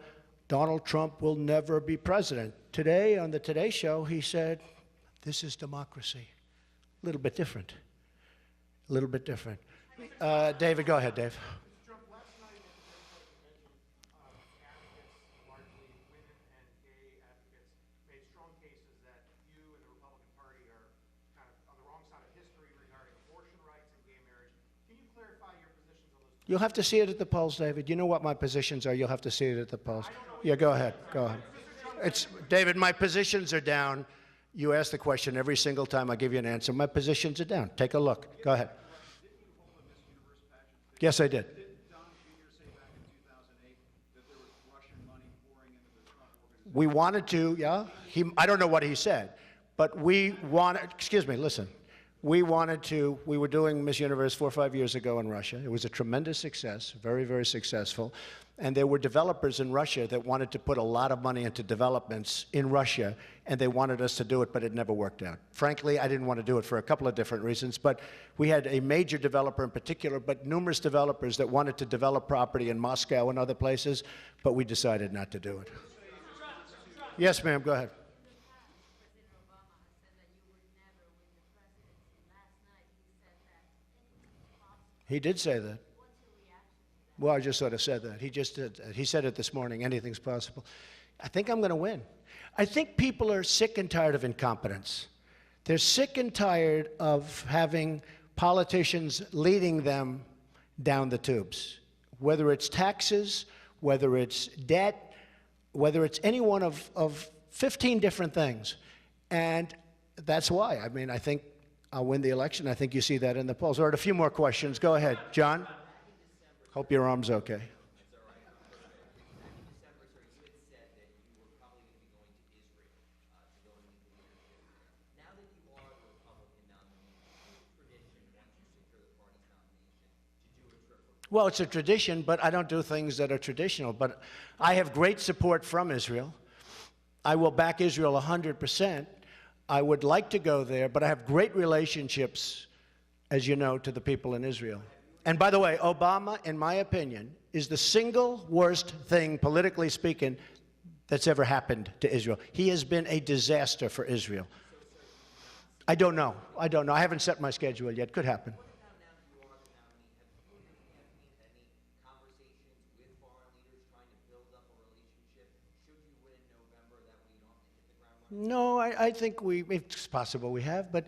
Donald Trump will never be president. Today, on the Today Show, he said, this is democracy. A little bit different. A little bit different. David, go ahead, Dave. Mr. Trump, last night at the Democratic Convention, advocates, largely women and gay advocates, made strong cases that you and the Republican Party are kind of on the wrong side of history regarding abortion rights and gay marriage. Can you clarify your positions on those? You'll have to see it at the polls, David. You know what my positions are. You'll have to see it at the polls. Yeah, go ahead. Go ahead. David, my positions are down. You ask the question every single time I give you an answer. My positions are down. Take a look. Go ahead. Yes, I did. Did Don Jr. say back in 2008 that there was Russian money pouring into the Trump organization? We wanted to, yeah. I don't know what he said, but we wanted, excuse me, listen. We wanted to, we were doing Miss Universe 4 or 5 years ago in Russia. It was a tremendous success, very, very successful. And there were developers in Russia that wanted to put a lot of money into developments in Russia, and they wanted us to do it, but it never worked out. Frankly, I didn't want to do it for a couple of different reasons, but we had a major developer in particular, but numerous developers that wanted to develop property in Moscow and other places, but we decided not to do it. Yes, ma'am, go ahead. He did say that. Well, I just sort of said that. He just did. He said it this morning. Anything's possible. I think I'm going to win. I think people are sick and tired of incompetence. They're sick and tired of having politicians leading them down the tubes, whether it's taxes, whether it's debt, whether it's any one of 15 different things. And that's why. I mean, I think I'll win the election. I think you see that in the polls. All right, a few more questions. Go ahead. John? Hope your arm's okay. Well, it's a tradition, but I don't do things that are traditional. But I have great support from Israel. I will back Israel 100%. I would like to go there, but I have great relationships, as you know, to the people in Israel. And by the way, Obama, in my opinion, is the single worst thing, politically speaking, that's ever happened to Israel. He has been a disaster for Israel. I don't know. I don't know. I haven't set my schedule yet. Could happen. No, I think it's possible we have, but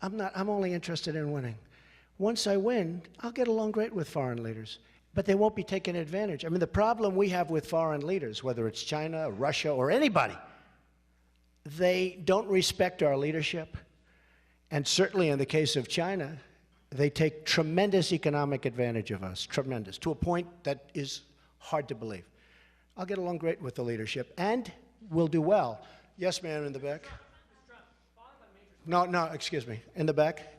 I'm only interested in winning. Once I win, I'll get along great with foreign leaders, but they won't be taking advantage. I mean, the problem we have with foreign leaders, whether it's China, Russia, or anybody, they don't respect our leadership. And certainly in the case of China, they take tremendous economic advantage of us, tremendous, to a point that is hard to believe. I'll get along great with the leadership, and we'll do well. Yes, ma'am, in the back. No, excuse me. In the back.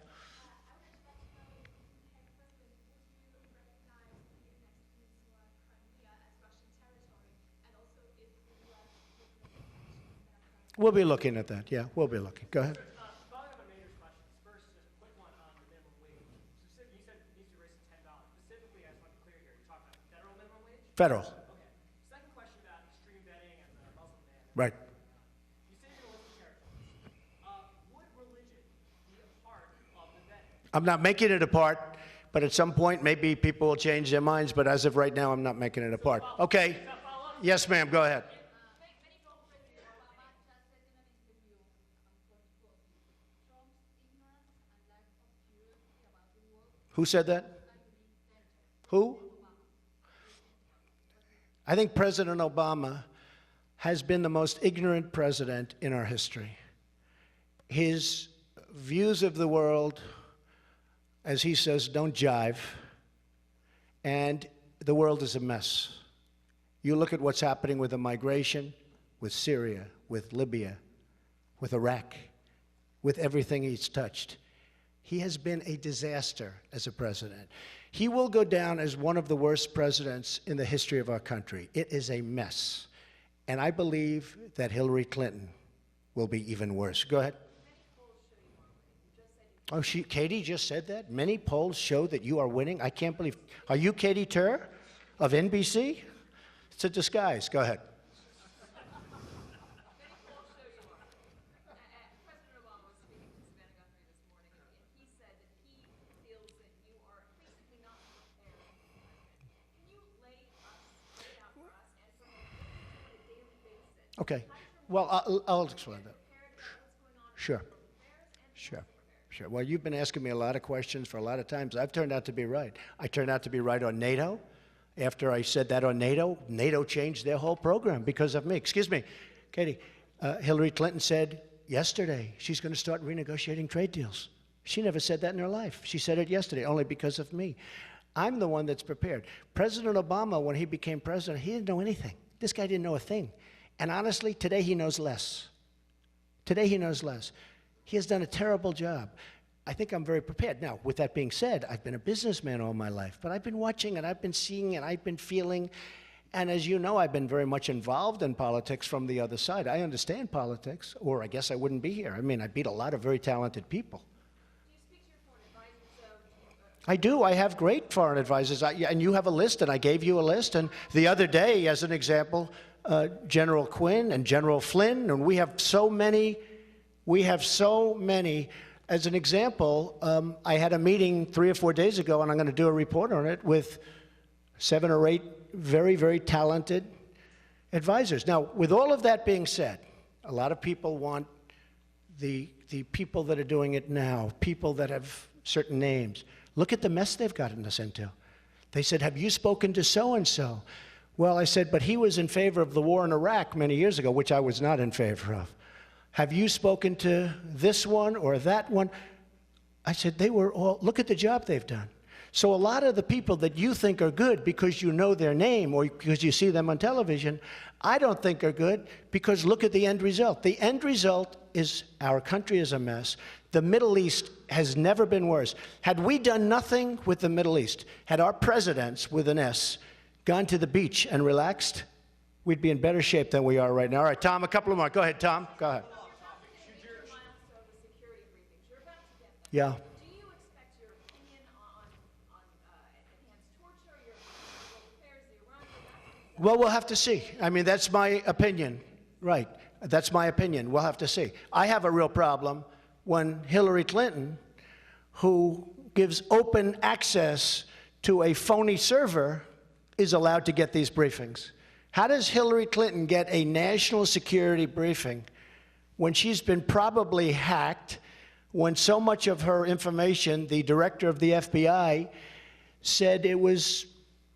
We'll be looking at that. Yeah, we'll be looking. Go ahead. Following up on Mayor's questions, first, just a quick one on the minimum wage. You said it needs to be raised to $10. Specifically, I just want to be clear here, you're talking about federal minimum wage? Federal. Okay. Second question about extreme vetting and the Muslim ban. Right. You say you're going to list the territories. Would religion be a part of the vetting? I'm not making it a part, but at some point, maybe people will change their minds, but as of right now, I'm not making it a part. Okay. Yes, ma'am, go ahead. Who said that? Who? I think President Obama has been the most ignorant president in our history. His views of the world, as he says, don't jive, and the world is a mess. You look at what's happening with the migration, with Syria, with Libya, with Iraq, with everything he's touched. He has been a disaster as a president. He will go down as one of the worst presidents in the history of our country. It is a mess. And I believe that Hillary Clinton will be even worse. Go ahead. Oh, Katie just said that? Many polls show that you are winning? I can't believe. Are you Katie Tur of NBC? It's a disguise. Go ahead. Okay. Well, I'll explain that. Sure. Well, you've been asking me a lot of questions for a lot of times. I've turned out to be right. I turned out to be right on NATO. After I said that on NATO, NATO changed their whole program because of me. Excuse me, Katie. Hillary Clinton said yesterday she's going to start renegotiating trade deals. She never said that in her life. She said it yesterday, only because of me. I'm the one that's prepared. President Obama, when he became president, he didn't know anything. This guy didn't know a thing. And honestly, today he knows less. Today he knows less. He has done a terrible job. I think I'm very prepared. Now, with that being said, I've been a businessman all my life, but I've been watching and I've been seeing and I've been feeling. And as you know, I've been very much involved in politics from the other side. I understand politics, or I guess I wouldn't be here. I mean, I beat a lot of very talented people. Do you speak to your foreign advisors? I do. I have great foreign advisors. And you have a list, and I gave you a list. And the other day, as an example, General Quinn and General Flynn, and we have so many. As an example, I had a meeting 3 or 4 days ago, and I'm going to do a report on it, with 7 or 8 very, very talented advisors. Now, with all of that being said, a lot of people want the people that are doing it now, people that have certain names. Look at the mess they've gotten us into. They said, have you spoken to so-and-so? Well, I said, but he was in favor of the war in Iraq many years ago, which I was not in favor of. Have you spoken to this one or that one? I said, they were all, look at the job they've done. So a lot of the people that you think are good because you know their name or because you see them on television, I don't think are good because look at the end result. The end result is our country is a mess. The Middle East has never been worse. Had we done nothing with the Middle East, had our presidents, with an S, gone to the beach and relaxed, we'd be in better shape than we are right now. All right, Tom, a couple of more. Go ahead, Tom. Go ahead. Yeah. Do you expect your opinion on Well, we'll have to see. I mean, that's my opinion. Right. That's my opinion. We'll have to see. I have a real problem when Hillary Clinton, who gives open access to a phony server, is allowed to get these briefings. How does Hillary Clinton get a national security briefing when she's been probably hacked, when so much of her information, the director of the FBI said it was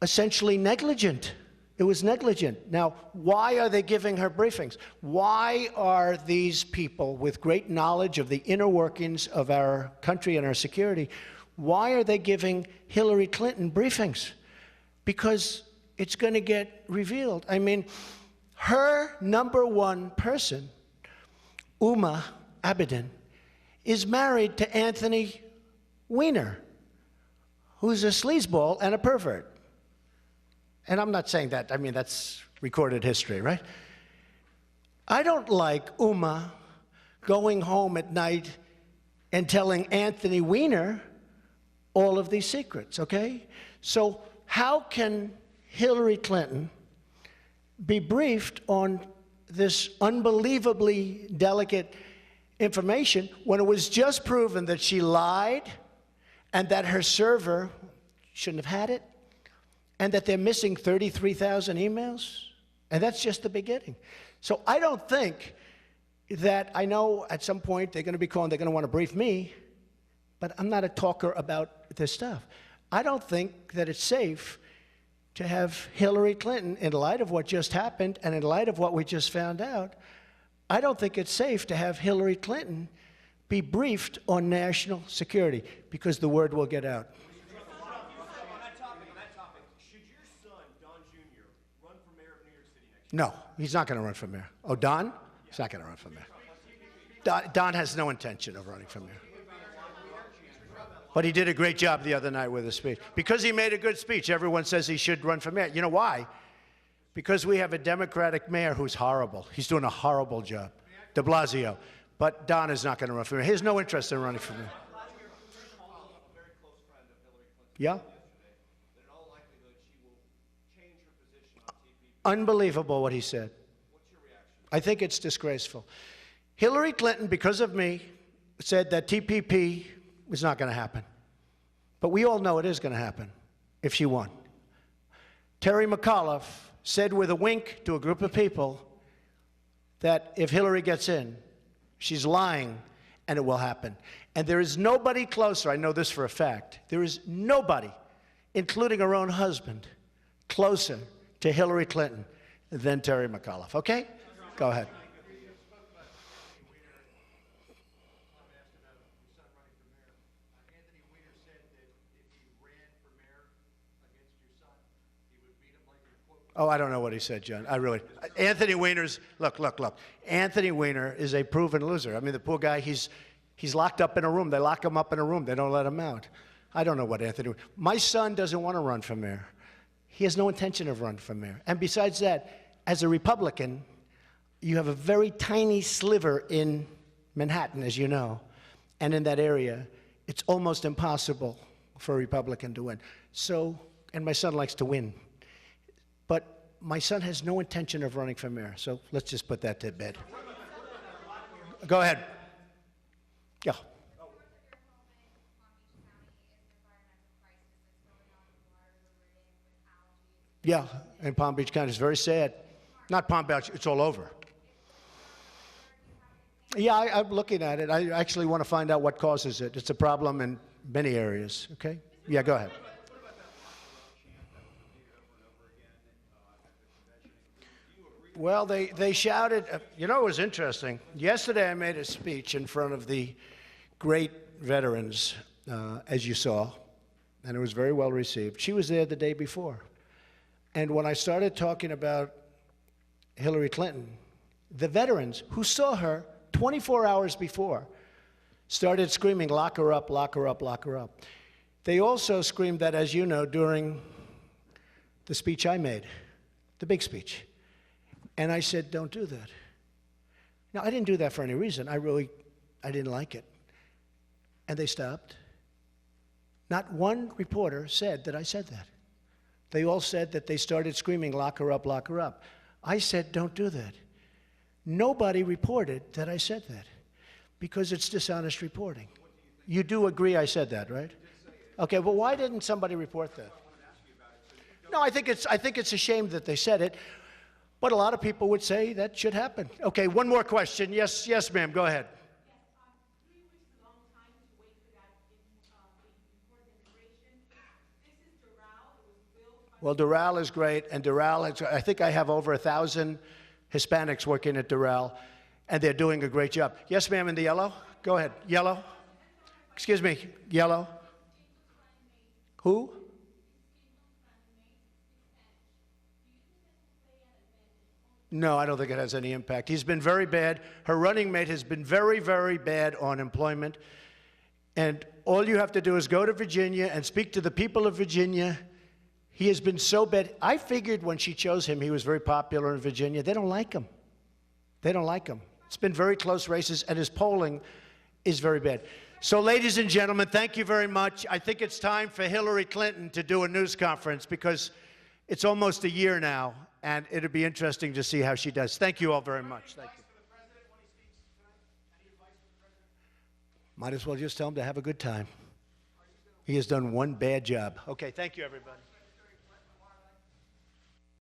essentially negligent? It was negligent. Now, why are they giving her briefings? Why are these people with great knowledge of the inner workings of our country and our security, why are they giving Hillary Clinton briefings? Because it's going to get revealed. I mean, her number one person, Uma Abedin, is married to Anthony Weiner, who's a sleazeball and a pervert. And I'm not saying that. I mean, that's recorded history, right? I don't like Uma going home at night and telling Anthony Weiner all of these secrets, okay? So how can Hillary Clinton be briefed on this unbelievably delicate information when it was just proven that she lied and that her server shouldn't have had it, and that they're missing 33,000 emails? And that's just the beginning. So I don't think that, I know at some point they're going to be calling, they're going to want to brief me, but I'm not a talker about this stuff. I don't think that it's safe to have Hillary Clinton, in light of what just happened and in light of what we just found out, I don't think it's safe to have Hillary Clinton be briefed on national security, because the word will get out. No, he's not going to run for mayor. Oh, Don? He's not going to run for mayor. Don has no intention of running for mayor. But he did a great job the other night with his speech. Because he made a good speech, everyone says he should run for mayor. You know why? Because we have a Democratic mayor who's horrible. He's doing a horrible job, de Blasio. But Don is not going to run for mayor. He has no interest in running for mayor. Yeah? Unbelievable what he said. I think it's disgraceful. Hillary Clinton, because of me, said that TPP was not going to happen. But we all know it is going to happen if she won. Terry McAuliffe said with a wink to a group of people that if Hillary gets in, she's lying and it will happen. And there is nobody closer, I know this for a fact, there is nobody, including her own husband, closer to Hillary Clinton than Terry McAuliffe. Okay? Go ahead. Oh, I don't know what he said, John. I really, Anthony Weiner's, look. Anthony Weiner is a proven loser. I mean, the poor guy, he's locked up in a room. They lock him up in a room. They don't let him out. I don't know what Anthony, my son doesn't want to run for mayor. He has no intention of running for mayor. And besides that, as a Republican, you have a very tiny sliver in Manhattan, as you know. And in that area, it's almost impossible for a Republican to win. So, and my son likes to win. But my son has no intention of running for mayor. So let's just put that to bed. Go ahead. Yeah. Yeah, in Palm Beach County. It's very sad. Not Palm Beach, it's all over. Yeah, I'm looking at it. I actually want to find out what causes it. It's a problem in many areas, okay? Yeah, go ahead. Well, they shouted, you know, it was interesting. Yesterday I made a speech in front of the great veterans, as you saw, and it was very well received. She was there the day before. And when I started talking about Hillary Clinton, the veterans who saw her 24 hours before started screaming, lock her up, lock her up, lock her up. They also screamed that, as you know, during the speech I made, the big speech. And I said, don't do that. Now, I didn't do that for any reason. I didn't like it. And they stopped. Not one reporter said that I said that. They all said that they started screaming, lock her up, lock her up. I said, don't do that. Nobody reported that I said that because it's dishonest reporting. You do agree I said that, right? Okay, well, why didn't somebody report that? No, I think it's a shame that they said it, but a lot of people would say that should happen. Okay, one more question. Yes, yes, ma'am, go ahead. Well, Doral is great, and Doral, I think I have over 1,000 Hispanics working at Doral, and they're doing a great job. Yes, ma'am, in the yellow? Go ahead. Yellow? Excuse me, yellow? Who? No, I don't think it has any impact. He's been very bad. Her running mate has been very, very bad on employment. And all you have to do is go to Virginia and speak to the people of Virginia. He has been so bad. I figured when she chose him, he was very popular in Virginia. They don't like him. They don't like him. It's been very close races, and his polling is very bad. So, ladies and gentlemen, thank you very much. I think it's time for Hillary Clinton to do a news conference because it's almost a year now, and it'll be interesting to see how she does. Thank you all very much. Thank you. Might as well just tell him to have a good time. He has done one bad job. Okay, thank you, everybody.